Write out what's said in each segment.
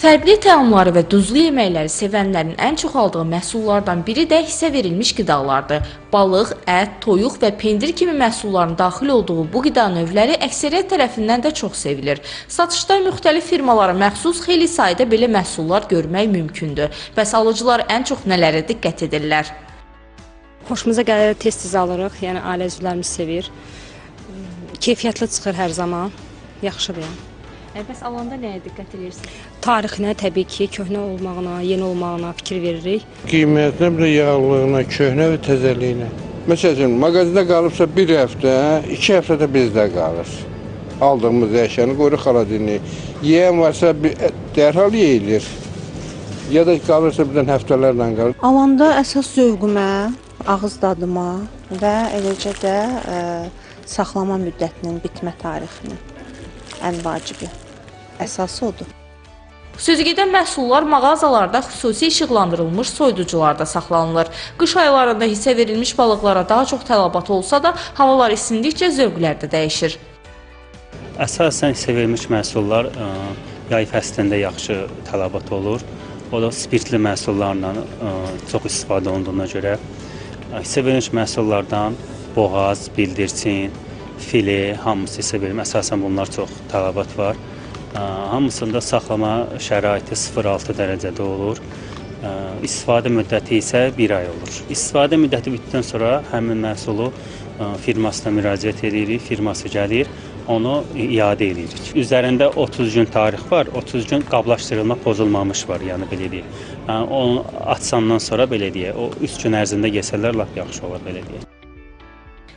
Çərkli təamları və duzlu yeməkləri sevənlərin ən çox aldığı məhsullardan biri də hissə verilmiş qidalardır. Balıq, ət, toyuq və pendir kimi məhsulların daxil olduğu bu qida növləri əksəriyyət tərəfindən də çox sevilir. Satışda müxtəlif firmalara məxsus xeyli sayda belə məhsullar görmək mümkündür. Bəs alıcılar ən çox nələrə diqqət edirlər? Xoşumuza gəlir, tez-tez alırıq, yəni ailə üzvlərimiz sevir. Keyfiyyətli çıxır hər zaman, yaxşıdır yəni. Bəs alanda nəyə diqqət edirsiniz? Tarixinə təbii ki, köhnə olmağına, yeni olmağına fikir veririk. Qiymətinə, bir də yağlılığına, köhnə və təzəliyinə. Məsələn, mağazada qalıbsa bir həftə, 2 həftə də bizdə qalır. Aldığımız əşyanı qoyuruq xaladini. Yeyən varsa dərhal yeyilir. Ya da qalırsa birdən həftələrlə qalır. Alanda əsas zövqümə, ağız dadıma və eləcə də saxlama müddətinin bitmə tarixini ən vacibi. Əsası odur. Sözügedən məhsullar mağazalarda xüsusi işıqlandırılmış soyuducularda saxlanılır. Qış aylarında hissə verilmiş balıqlara daha çox tələbat olsa da, havalar isindikcə zövqlər də dəyişir. Əsasən hissə verilmiş məhsullar yay fəslində yaxşı tələbat olur. O da spirtli məhsullarla çox istifadə olunduğuna görə hissə verilmiş məhsullardan boğaz, bildirçin, file, hamısı hissə verilmiş. Əsasən bunlar çox tələbat var. Hamısında saxlama şəraiti 0-6 dərəcədə olur. İstifadə müddəti isə 1 ay olur. İstifadə müddəti bitdikdən sonra həmin məhsulu firmasına müraciət edirik, firması gəlir, onu iade edirik. Üzərində 30 gün tarix var, 30 gün qablaşdırılma pozulmamış var, yəni belə deyək. Onu açsandan sonra belə deyək, o 3 gün ərzində yesələr lap yaxşı olar, belə deyək.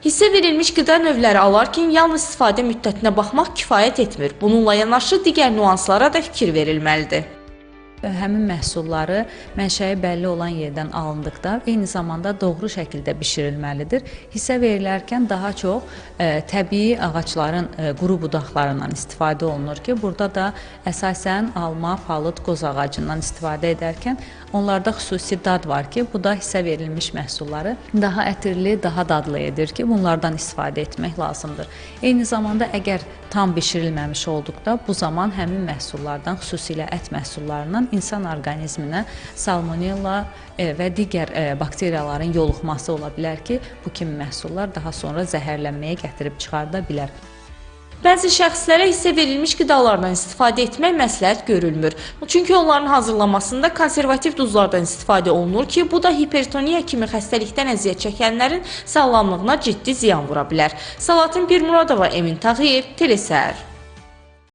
Hissə verilmiş qida növləri alarkən yalnız istifadə müddətinə baxmaq kifayət etmir. Bununla yanaşı digər nüanslara da fikir verilməlidir. Həmin məhsulları mənşəyi bəlli olan yerdən alındıqda eyni zamanda doğru şəkildə bişirilməlidir. Hissə verilərkən daha çox təbii ağacların quru budaqlarından istifadə olunur ki, burada da əsasən alma, palıd, qoz ağacından istifadə edərkən onlarda xüsusi dad var ki, bu da hissə verilmiş məhsulları daha ətirli, daha dadlı edir ki, bunlardan istifadə etmək lazımdır. Eyni zamanda əgər tam bişirilməmiş olduqda bu zaman həmin məhsullardan, xüsusilə ət məhsullarından insan orqanizminə salmonella və digər bakteriyaların yoluxması ola bilər ki, bu kimi məhsullar daha sonra zəhərlənməyə gətirib çıxarda bilər. Bəzi şəxslərə hissə verilmiş qidalardan istifadə etmək məsləhət görülmür. Çünki onların hazırlamasında konservativ duzlardan istifadə olunur ki, bu da hipertoniya kimi xəstəlikdən əziyyət çəkənlərin sağlamlığına ciddi ziyan vura bilər. Salatın Pirmuradova, Emin Tağıyev, Telesər.